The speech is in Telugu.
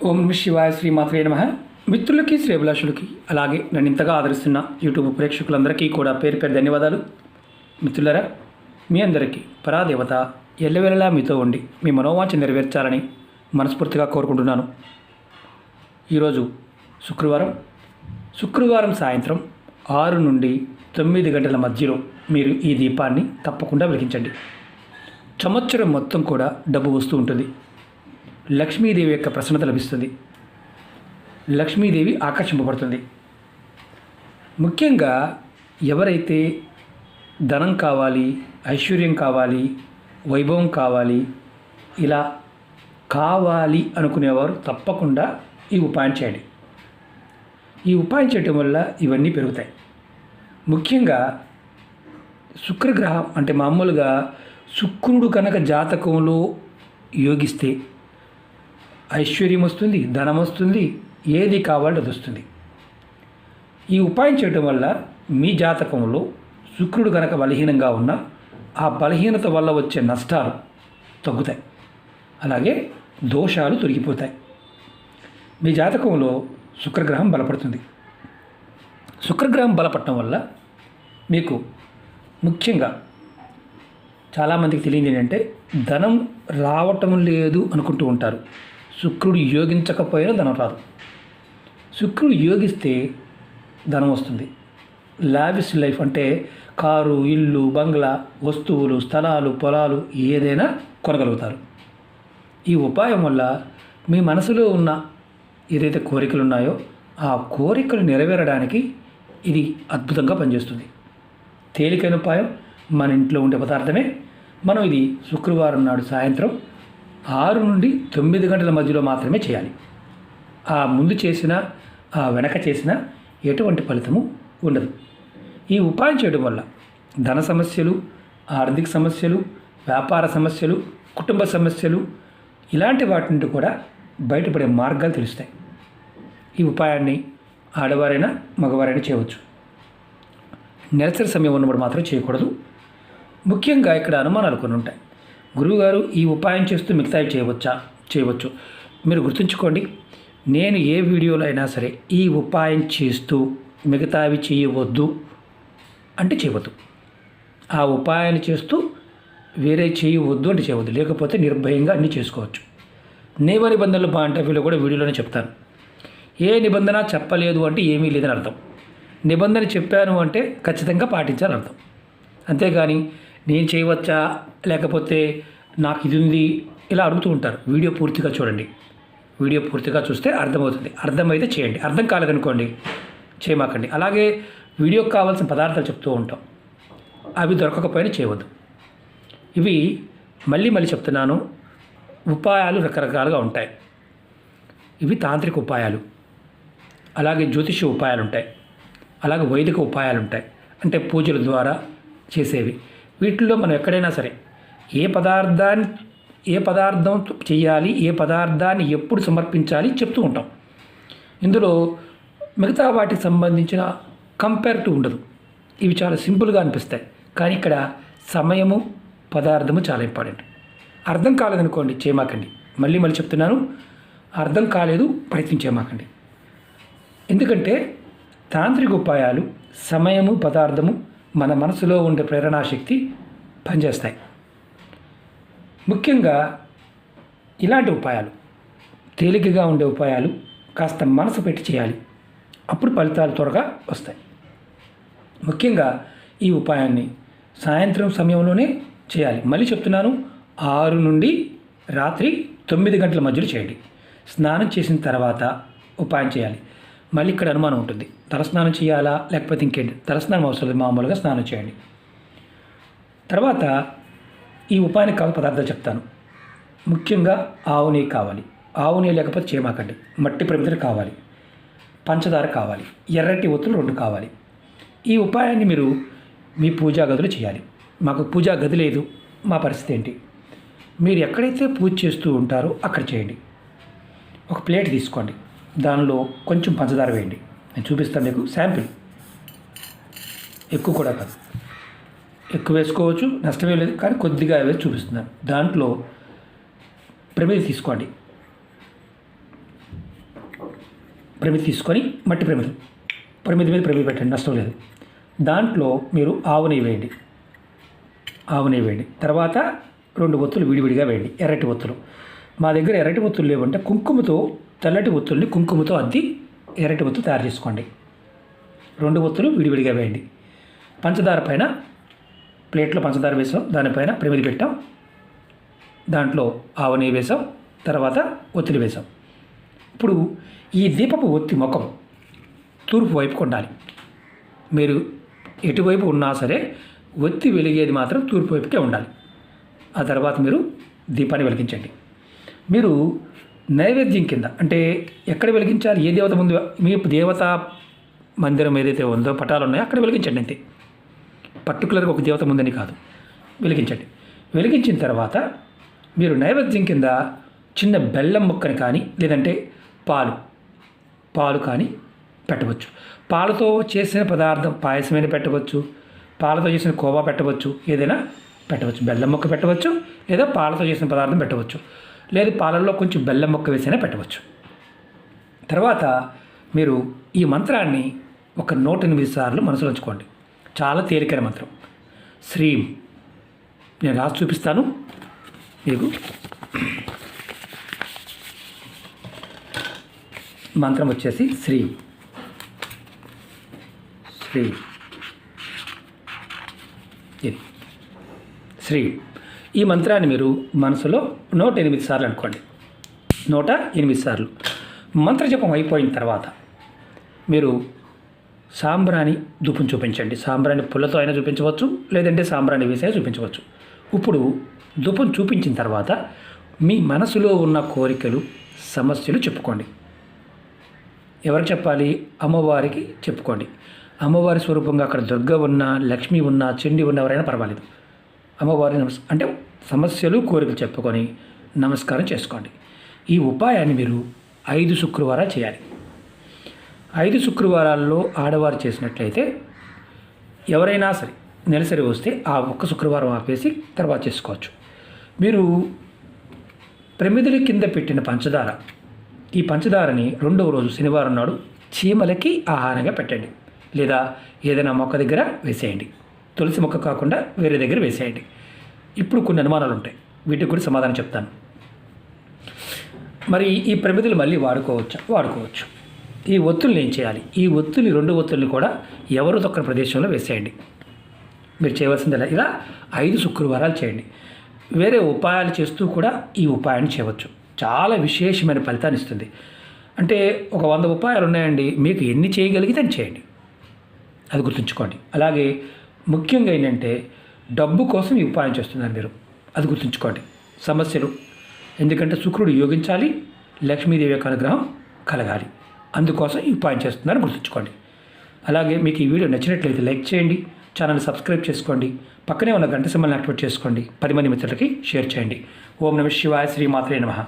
ఓం నమ శివాయ శ్రీమాత్రే నమః. మిత్రులకి శ్రేభిలాషులకి అలాగే నన్ను ఇంతగా ఆదరిస్తున్న యూట్యూబ్ ప్రేక్షకులందరికీ కూడా పేరు పేరు ధన్యవాదాలు. మిత్రులరా, మీ అందరికీ పరాదేవత ఎల్లవేళలా మీతో ఉండి మీ మనోవాంఛ నెరవేర్చాలని మనస్ఫూర్తిగా కోరుకుంటున్నాను. ఈరోజు శుక్రవారం సాయంత్రం 6 నుండి 9 గంటల మధ్యలో మీరు ఈ దీపాన్ని తప్పకుండా వెలిగించండి. సంవత్సరం మొత్తం కూడా డబ్బు వస్తూ ఉంటుంది. లక్ష్మీదేవి యొక్క ప్రసన్నత లభిస్తుంది. లక్ష్మీదేవి ఆకర్షింపబడుతుంది. ముఖ్యంగా ఎవరైతే ధనం కావాలి, ఐశ్వర్యం కావాలి, వైభవం కావాలి, ఇలా కావాలి అనుకునేవారు తప్పకుండా ఈ ఉపాయం చేయండి. ఈ ఉపాయం చేయటం వల్ల ఇవన్నీ పెరుగుతాయి. ముఖ్యంగా శుక్రగ్రహం అంటే మామూలుగా శుక్రుడు కనుక జాతకంలో యోగిస్తే ఐశ్వర్యం వస్తుంది, ధనం వస్తుంది, ఏది కావాలో అది వస్తుంది. ఈ ఉపాయం చేయటం వల్ల మీ జాతకంలో శుక్రుడు కనుక బలహీనంగా ఉన్నా ఆ బలహీనత వల్ల వచ్చే నష్టాలు తగ్గుతాయి, అలాగే దోషాలు తొలగిపోతాయి. మీ జాతకంలో శుక్రగ్రహం బలపడుతుంది. శుక్రగ్రహం బలపడటం వల్ల మీకు ముఖ్యంగా చాలామందికి తెలియదు ఏంటంటే ధనం రావటం లేదు అనుకుంటూ ఉంటారు. శుక్రుడు యోగించకపోయినా ధనం రాదు. శుక్రుడు యోగిస్తే ధనం వస్తుంది. లావిష్ లైఫ్ అంటే కారు, ఇల్లు, బంగ్లా, వస్తువులు, స్థలాలు, పొలాలు ఏదైనా కొనగలుగుతారు. ఈ ఉపాయం వల్ల మీ మనసులో ఉన్న ఏదైతే కోరికలు ఉన్నాయో ఆ కోరికలు నెరవేరడానికి ఇది అద్భుతంగా పనిచేస్తుంది. తేలికైన ఉపాయం, మన ఇంట్లో ఉండే పదార్థమే. మనం ఇది శుక్రవారం నాడు సాయంత్రం 6 నుండి 9 గంటల మధ్యలో మాత్రమే చేయాలి. ఆ ముందు చేసిన ఆ వెనక చేసిన ఎటువంటి ఫలితము ఉండదు. ఈ ఉపాయం చేయడం వల్ల ధన సమస్యలు, ఆర్థిక సమస్యలు, వ్యాపార సమస్యలు, కుటుంబ సమస్యలు ఇలాంటి వాటి నుండి కూడా బయటపడే మార్గాలు తెలుస్తాయి. ఈ ఉపాయాన్ని ఆడవారైనా మగవారైనా చేయవచ్చు. నెలసరి సమయం ఉన్నప్పుడు మాత్రం చేయకూడదు. ముఖ్యంగా ఇక్కడ అనుమానాలు కొన్ని ఉంటాయి. గురువుగారు ఈ ఉపాయం చేస్తూ మిగతావి చేయవచ్చు. మీరు గుర్తుంచుకోండి, నేను ఏ వీడియోలో అయినా సరే ఈ ఉపాయం చేస్తూ మిగతావి చేయవద్దు అంటే చేయవద్దు. ఆ ఉపాయాన్ని చేస్తూ వేరే చేయవద్దు అంటే చేయవద్దు. లేకపోతే నిర్భయంగా అన్నీ చేసుకోవచ్చు. నియమ నిబంధనలు బాగుంటాయి కూడా వీడియోలోనే చెప్తాను. ఏ నిబంధన చెప్పలేదు అంటే ఏమీ లేదని అర్థం. నిబంధన చెప్పాను అంటే ఖచ్చితంగా పాటించాలని అర్థం. అంతేగాని నేను చేయవచ్చా, లేకపోతే నాకు ఇది ఉంది, ఇలా అడుగుతూ ఉంటారు. వీడియో పూర్తిగా చూడండి. వీడియో పూర్తిగా చూస్తే అర్థమవుతుంది. అర్థమైతే చేయండి, అర్థం కాలేదనుకోండి చేయమాకండి. అలాగే వీడియోకి కావాల్సిన పదార్థాలు చెప్తూ ఉంటాం, అవి దొరకకపోయినా చేయవద్దు. ఇవి మళ్ళీ చెప్తున్నాను, ఉపాయాలు రకరకాలుగా ఉంటాయి. ఇవి తాంత్రిక ఉపాయాలు, అలాగే జ్యోతిష ఉపాయాలు ఉంటాయి, అలాగే వైదిక ఉపాయాలు ఉంటాయి, అంటే పూజల ద్వారా చేసేవి. వీటిల్లో మనం ఎక్కడైనా సరే ఏ పదార్థం చేయాలి, ఏ పదార్థాన్ని ఎప్పుడు సమర్పించాలి చెప్తూ ఉంటాం. ఇందులో మిగతా వాటికి సంబంధించిన కంపేరిటివ్ ఉండదు. ఇవి చాలా సింపుల్గా అనిపిస్తాయి, కానీ ఇక్కడ సమయము, పదార్థము చాలా ఇంపార్టెంట్. అర్థం కాలేదనుకోండి చేయమాకండి. మళ్ళీ చెప్తున్నాను, అర్థం కాలేదు ప్రయత్నం చేయమాకండి. ఎందుకంటే తాంత్రిక ఉపాయాలు సమయము, పదార్థము మన మనసులో ఉండే ప్రేరణాశక్తి పనిచేస్తాయి. ముఖ్యంగా ఇలాంటి ఉపాయాలు, తేలికగా ఉండే ఉపాయాలు కాస్త మనసు పెట్టి చేయాలి. అప్పుడు ఫలితాలు త్వరగా వస్తాయి. ముఖ్యంగా ఈ ఉపాయాన్ని సాయంత్రం సమయంలోనే చేయాలి. మళ్ళీ చెప్తున్నాను, 6 నుండి రాత్రి 9 గంటల మధ్యలో చేయండి. స్నానం చేసిన తర్వాత ఉపాయం చేయాలి. మళ్ళీ ఇక్కడ అనుమానం ఉంటుంది, తలస్నానం చేయాలా లేకపోతే ఇంకేంటి? తలస్నానం అవసరం లేదు, మామూలుగా స్నానం చేయండి. తర్వాత ఈ ఉపాయానికి కావాలి పదార్థాలు చెప్తాను. ముఖ్యంగా ఆవు నెయ్యి కావాలి. ఆవు నెయ్యి లేకపోతే చేయమాకండి. మట్టి ప్రమిదలు కావాలి, పంచదార కావాలి, ఎర్రటి ఒత్తులు 2 కావాలి. ఈ ఉపాయాన్ని మీరు మీ పూజా గదిలో చేయాలి. మాకు పూజా గది లేదు, మా పరిస్థితి ఏంటి? మీరు ఎక్కడైతే పూజ చేస్తూ ఉంటారో అక్కడ చేయండి. ఒక ప్లేట్ తీసుకోండి, దానిలో కొంచెం పంచదార వేయండి. నేను చూపిస్తాను మీకు శాంపిల్. ఎక్కువ కూడా కాదు, ఎక్కువ వేసుకోవచ్చు, నష్టమే లేదు, కానీ కొద్దిగా వేసి చూపిస్తున్నాను. దాంట్లో ప్రమిద తీసుకోండి, ప్రమిది తీసుకొని మట్టి ప్రమిది మీద ప్రమిది పెట్టండి, నష్టం లేదు. దాంట్లో మీరు ఆవు నెయ్యి వేయండి. తర్వాత 2 ఒత్తులు విడివిడిగా వేయండి, ఎర్రటి ఒత్తులు. మా దగ్గర ఎర్రటి ఒత్తులు లేవంటే కుంకుమతో, తెల్లటి ఒత్తుల్ని కుంకుమతో అద్ది ఎర్రటి ఒత్తు తయారు చేసుకోండి. 2 ఒత్తులు విడివిడిగా వేయండి. పంచదార పైన ప్లేట్లో పంచదార వేసాం, దానిపైన ప్రమిది పెట్టాం, దాంట్లో ఆవు నెయ్యి వేసాం, తర్వాత ఒత్తిడి వేసాం. ఇప్పుడు ఈ దీపపు ఒత్తి ముఖం తూర్పు వైపుకు ఉండాలి. మీరు ఎటువైపు ఉన్నా సరే ఒత్తి వెలిగేది మాత్రం తూర్పు వైపుకే ఉండాలి. ఆ తర్వాత మీరు దీపాన్ని వెలిగించండి. మీరు నైవేద్యం కింద అంటే ఎక్కడ వెలిగించాలి, ఏ దేవత ముందు, మీ దేవతా మందిరం ఏదైతే ఉందో పటాలు ఉన్నాయో అక్కడ వెలిగించండి అంతే. పర్టికులర్గా ఒక దేవత ముందని కాదు, వెలిగించండి. వెలిగించిన తర్వాత మీరు నైవేద్యం కింద చిన్న బెల్లం ముక్కని కానీ లేదంటే పాలు కానీ పెట్టవచ్చు. పాలతో చేసిన పదార్థం పాయసమైనా పెట్టవచ్చు, పాలతో చేసిన కోవా పెట్టవచ్చు, ఏదైనా పెట్టవచ్చు. బెల్లం ముక్క పెట్టవచ్చు, లేదా పాలతో చేసిన పదార్థం పెట్టవచ్చు, లేదు పాలల్లో కొంచెం బెల్లం ముక్క వేసైనా పెట్టవచ్చు. తర్వాత మీరు ఈ మంత్రాన్ని ఒక 108 సార్లు మనసులో ఉంచుకోండి. చాలా తేలికైన మంత్రం. శ్రీం, నేను రాసి చూపిస్తాను మీకు. మంత్రం వచ్చేసి శ్రీ ఇది శ్రీ. ఈ మంత్రాన్ని మీరు మనసులో 108 సార్లు అనుకోండి. 108 సార్లు మంత్రజపం అయిపోయిన తర్వాత మీరు సాంబ్రాణి ధూపం చూపించండి. సాంబ్రాణి పుల్లతో అయినా చూపించవచ్చు, లేదంటే సాంబ్రాణి వేసే చూపించవచ్చు. ఇప్పుడు ధూపం చూపించిన తర్వాత మీ మనసులో ఉన్న కోరికలు, సమస్యలు చెప్పుకోండి. ఎవరు చెప్పాలి? అమ్మవారికి చెప్పుకోండి. అమ్మవారి స్వరూపంగా అక్కడ దుర్గ ఉన్నా, లక్ష్మి ఉన్నా, చండి ఉన్న ఎవరైనా పర్వాలేదు. అమ్మవారి అంటే సమస్యలు, కోరికలు చెప్పుకొని నమస్కారం చేసుకోండి. ఈ ఉపాయాన్ని మీరు 5 శుక్రవారాలు చేయాలి. 5 శుక్రవారాల్లో ఆడవారు చేసినట్లయితే ఎవరైనా సరే నెలసరి వస్తే ఆ ఒక్క శుక్రవారం ఆపేసి తర్వాత చేసుకోవచ్చు. మీరు ప్రమిదల కింద పెట్టిన పంచదార, ఈ పంచదారని 2వ రోజు శనివారం నాడు చీమలకి ఆహారంగా పెట్టండి, లేదా ఏదైనా మొక్క దగ్గర వేసేయండి. తులసి మొక్క కాకుండా వేరే దగ్గర వేసేయండి. ఇప్పుడు కొన్ని అనుమానాలు ఉంటాయి, వీటికి కూడా సమాధానం చెప్తాను. మరి ఈ ప్రమిదలు మళ్ళీ వాడుకోవచ్చు. ఈ ఒత్తుల్ని ఏం చేయాలి? ఈ ఒత్తుల్ని 2 ఒత్తుల్ని కూడా ఎవరు తొక్కని ప్రదేశంలో వేసేయండి. మీరు చేయవలసింది ఇలా 5 శుక్రవారాలు చేయండి. వేరే ఉపాయాలు చేస్తూ కూడా ఈ ఉపాయాన్ని చేయవచ్చు. చాలా విశేషమైన ఫలితాన్ని ఇస్తుంది. అంటే ఒక 100 ఉపాయాలు ఉన్నాయండి, మీకు ఎన్ని చేయగలిగితే అని చేయండి, అది గుర్తుంచుకోండి. అలాగే ముఖ్యంగా ఏంటంటే డబ్బు కోసం ఈ ఉపాయం చేస్తున్నారు మీరు, అది గుర్తుంచుకోండి. సమస్యలు, ఎందుకంటే శుక్రుడు యోగించాలి, లక్ష్మీదేవి యొక్క అనుగ్రహం కలగాలి, అందుకోసం ఈ ఉపాయం చేస్తున్నారని గుర్తుంచుకోండి. అలాగే మీకు ఈ వీడియో నచ్చినట్లయితే లైక్ చేయండి, ఛానల్ సబ్స్క్రైబ్ చేసుకోండి, పక్కనే ఉన్న గంట సింబల్ని యాక్టివేట్ చేసుకోండి, 10 మంది మిత్రులకి షేర్ చేయండి. ఓం నమః శివాయ, శ్రీమాత్రే నమః.